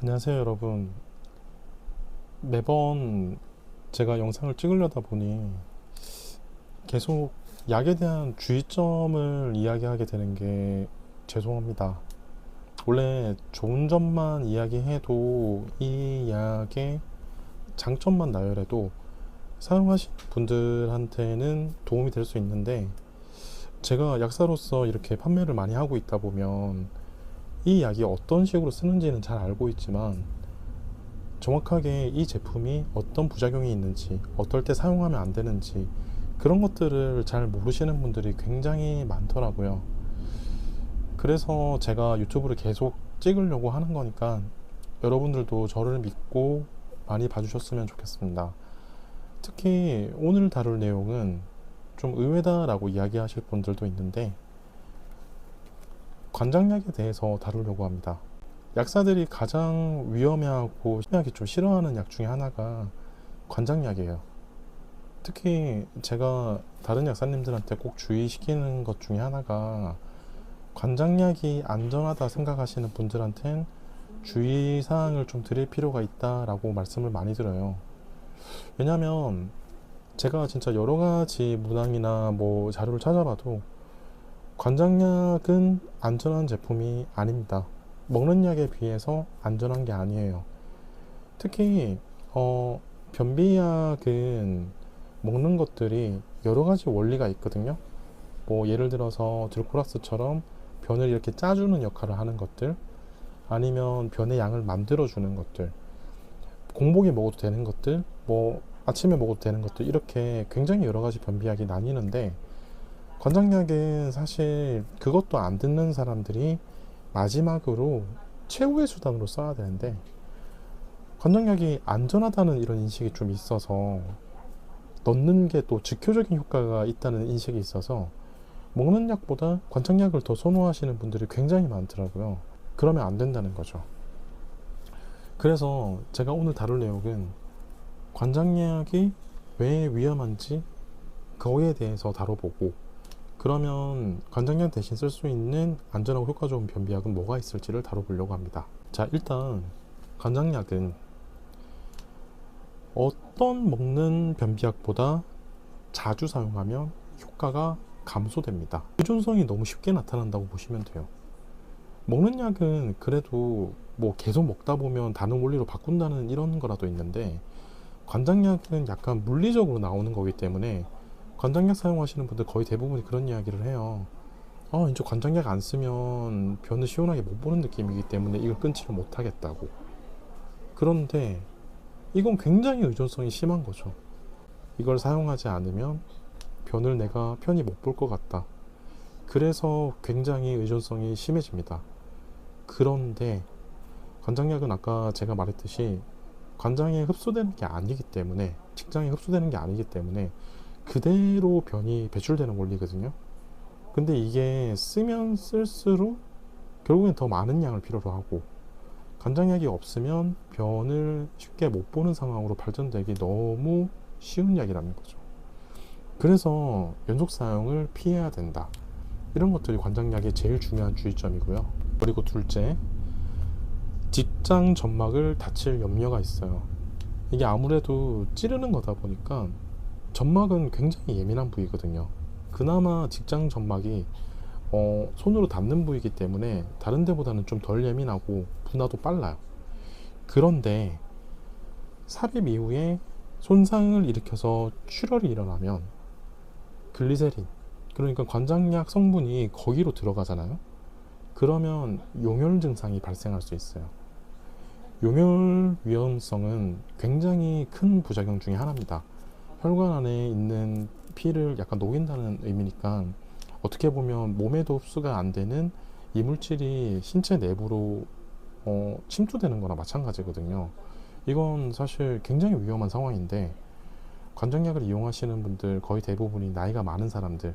안녕하세요, 여러분. 매번 제가 영상을 찍으려다 보니 계속 약에 대한 주의점을 이야기하게 되는 게 죄송합니다. 원래 좋은 점만 이야기해도 이 약의 장점만 나열해도 사용하신 분들한테는 도움이 될 수 있는데, 제가 약사로서 이렇게 판매를 많이 하고 있다 보면 이 약이 어떤 식으로 쓰는지는 잘 알고 있지만 정확하게 이 제품이 어떤 부작용이 있는지, 어떨 때 사용하면 안 되는지, 그런 것들을 잘 모르시는 분들이 굉장히 많더라고요. 그래서 제가 유튜브를 계속 찍으려고 하는 거니까 여러분들도 저를 믿고 많이 봐주셨으면 좋겠습니다. 특히 오늘 다룰 내용은 좀 의외다라고 이야기하실 분들도 있는데, 관장약에 대해서 다루려고 합니다. 약사들이 가장 위험해하고 심하게 좀 싫어하는 약 중에 하나가 관장약이에요. 특히 제가 다른 약사님들한테 꼭 주의시키는 것 중에 하나가, 관장약이 안전하다 생각하시는 분들한텐 주의사항을 좀 드릴 필요가 있다라고 말씀을 많이 드려요. 왜냐면 제가 진짜 여러 가지 문항이나 뭐 자료를 찾아봐도 관장약은 안전한 제품이 아닙니다. 먹는 약에 비해서 안전한 게 아니에요. 특히 변비약은 먹는 것들이 여러 가지 원리가 있거든요. 뭐 예를 들어서 들코락스처럼 변을 이렇게 짜주는 역할을 하는 것들, 아니면 변의 양을 만들어주는 것들, 공복에 먹어도 되는 것들, 뭐 아침에 먹어도 되는 것들, 이렇게 굉장히 여러 가지 변비약이 나뉘는데, 관장약은 사실 그것도 안 듣는 사람들이 마지막으로 최후의 수단으로 써야 되는데, 관장약이 안전하다는 이런 인식이 좀 있어서, 넣는 게 또 즉효적인 효과가 있다는 인식이 있어서 먹는 약보다 관장약을 더 선호하시는 분들이 굉장히 많더라고요. 그러면 안 된다는 거죠. 그래서 제가 오늘 다룰 내용은 관장약이 왜 위험한지 그거에 대해서 다뤄보고, 그러면 관장약 대신 쓸 수 있는 안전하고 효과 좋은 변비약은 뭐가 있을지를 다뤄보려고 합니다. 자, 일단 관장약은 어떤 먹는 변비약보다 자주 사용하면 효과가 감소됩니다. 의존성이 너무 쉽게 나타난다고 보시면 돼요. 먹는 약은 그래도 뭐 계속 먹다 보면 다른 원리로 바꾼다는 이런 거라도 있는데, 관장약은 약간 물리적으로 나오는 거기 때문에 관장약 사용하시는 분들 거의 대부분이 그런 이야기를 해요. 이제 관장약 안 쓰면 변을 시원하게 못 보는 느낌이기 때문에 이걸 끊지를 못하겠다고. 그런데 이건 굉장히 의존성이 심한 거죠. 이걸 사용하지 않으면 변을 내가 편히 못 볼 것 같다. 그래서 굉장히 의존성이 심해집니다. 그런데 관장약은 아까 제가 말했듯이 관장에 흡수되는 게 아니기 때문에, 식장에 흡수되는 게 아니기 때문에 그대로 변이 배출되는 원리거든요. 근데 이게 쓰면 쓸수록 결국엔 더 많은 양을 필요로 하고, 관장약이 없으면 변을 쉽게 못 보는 상황으로 발전되기 너무 쉬운 약이라는 거죠. 그래서 연속 사용을 피해야 된다. 이런 것들이 관장약의 제일 중요한 주의점이고요. 그리고 둘째, 직장 점막을 다칠 염려가 있어요. 이게 아무래도 찌르는 거다 보니까 점막은 굉장히 예민한 부위거든요. 그나마 직장 점막이 손으로 닿는 부위이기 때문에 다른 데보다는 좀 덜 예민하고 분화도 빨라요. 그런데 삽입 이후에 손상을 일으켜서 출혈이 일어나면 글리세린, 그러니까 관장약 성분이 거기로 들어가잖아요. 그러면 용혈 증상이 발생할 수 있어요. 용혈 위험성은 굉장히 큰 부작용 중에 하나입니다. 혈관 안에 있는 피를 약간 녹인다는 의미니까, 어떻게 보면 몸에도 흡수가 안 되는 이물질이 신체 내부로 침투되는 거나 마찬가지거든요. 이건 사실 굉장히 위험한 상황인데, 관장약을 이용하시는 분들 거의 대부분이 나이가 많은 사람들,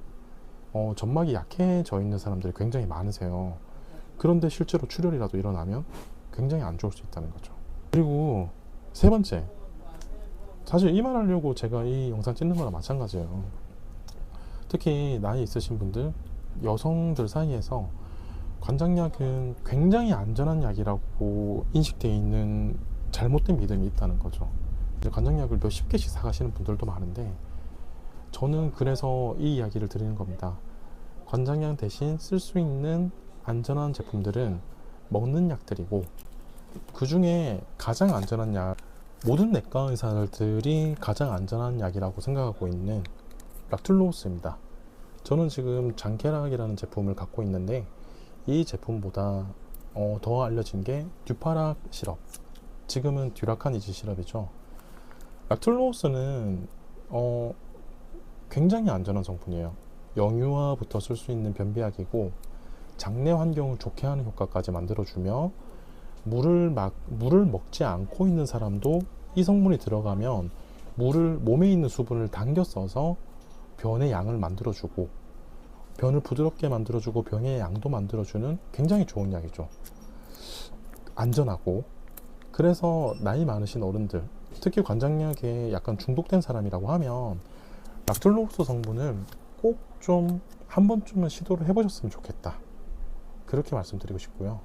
점막이 약해져 있는 사람들이 굉장히 많으세요. 그런데 실제로 출혈이라도 일어나면 굉장히 안 좋을 수 있다는 거죠. 그리고 세 번째, 사실 이 말 하려고 제가 이 영상 찍는 거랑 마찬가지예요. 특히 나이 있으신 분들, 여성들 사이에서 관장약은 굉장히 안전한 약이라고 인식되어 있는 잘못된 믿음이 있다는 거죠. 이제 관장약을 몇십 개씩 사가시는 분들도 많은데, 저는 그래서 이 이야기를 드리는 겁니다. 관장약 대신 쓸 수 있는 안전한 제품들은 먹는 약들이고, 그 중에 가장 안전한 약, 모든 내과 의사들이 가장 안전한 약이라고 생각하고 있는 락툴로스입니다. 저는 지금 장케락이라는 제품을 갖고 있는데, 이 제품보다 더 알려진 게 듀파락 시럽, 지금은 듀라카니지 시럽이죠. 락툴로스는 굉장히 안전한 성분이에요. 영유아부터 쓸 수 있는 변비약이고, 장내 환경을 좋게 하는 효과까지 만들어주며, 물을 먹지 않고 있는 사람도 이 성분이 들어가면 몸에 있는 수분을 당겨 써서 변의 양을 만들어주고, 변을 부드럽게 만들어주고 변의 양도 만들어주는 굉장히 좋은 약이죠. 안전하고. 그래서 나이 많으신 어른들, 특히 관장약에 약간 중독된 사람이라고 하면 락툴로스 성분을 꼭 좀 한 번쯤은 시도를 해보셨으면 좋겠다, 그렇게 말씀드리고 싶고요.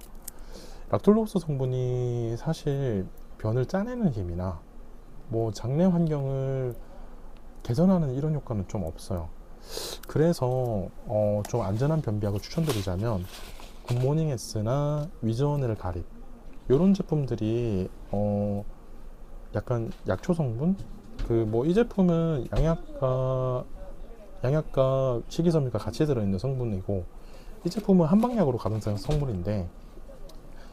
락툴로스 성분이 사실 변을 짜내는 힘이나 뭐 장내 환경을 개선하는 이런 효과는 좀 없어요. 그래서 좀 안전한 변비약을 추천드리자면 굿모닝 S나 위저넬 가립, 이런 제품들이 약간 약초 성분, 이 제품은 양약과 식이섬유가 같이 들어있는 성분이고, 이 제품은 한방약으로 가는 성분인데,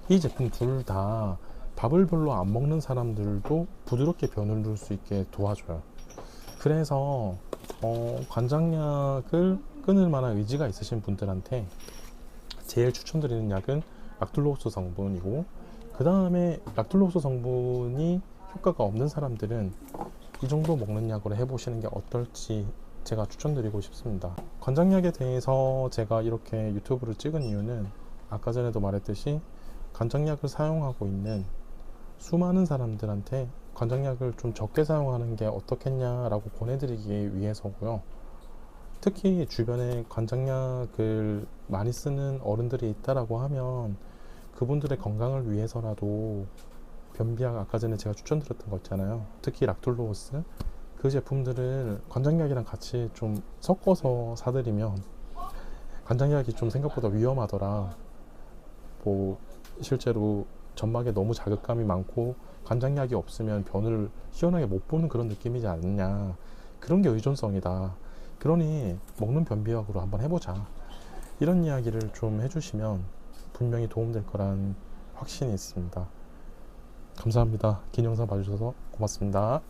이 제품 둘 다 밥을 별로 안 먹는 사람들도 부드럽게 변을 누를 수 있게 도와줘요. 그래서 관장약을 끊을 만한 의지가 있으신 분들한테 제일 추천드리는 약은 락툴로스 성분이고, 그 다음에 락툴로스 성분이 효과가 없는 사람들은 이 정도 먹는 약으로 해보시는 게 어떨지 제가 추천드리고 싶습니다. 관장약에 대해서 제가 이렇게 유튜브를 찍은 이유는 아까 전에도 말했듯이 관장약을 사용하고 있는 수많은 사람들한테 관장약을 좀 적게 사용하는 게 어떻겠냐라고 권해드리기 위해서고요. 특히 주변에 관장약을 많이 쓰는 어른들이 있다라고 하면 그분들의 건강을 위해서라도 변비약, 아까 전에 제가 추천드렸던 거 있잖아요. 특히 락툴로스, 그 제품들을 관장약이랑 같이 좀 섞어서 사드리면, 관장약이 좀 생각보다 위험하더라, 실제로 점막에 너무 자극감이 많고 관장약이 없으면 변을 시원하게 못 보는 그런 느낌이지 않느냐, 그런 게 의존성이다, 그러니 먹는 변비약으로 한번 해보자, 이런 이야기를 좀 해주시면 분명히 도움될 거란 확신이 있습니다. 감사합니다. 긴 영상 봐주셔서 고맙습니다.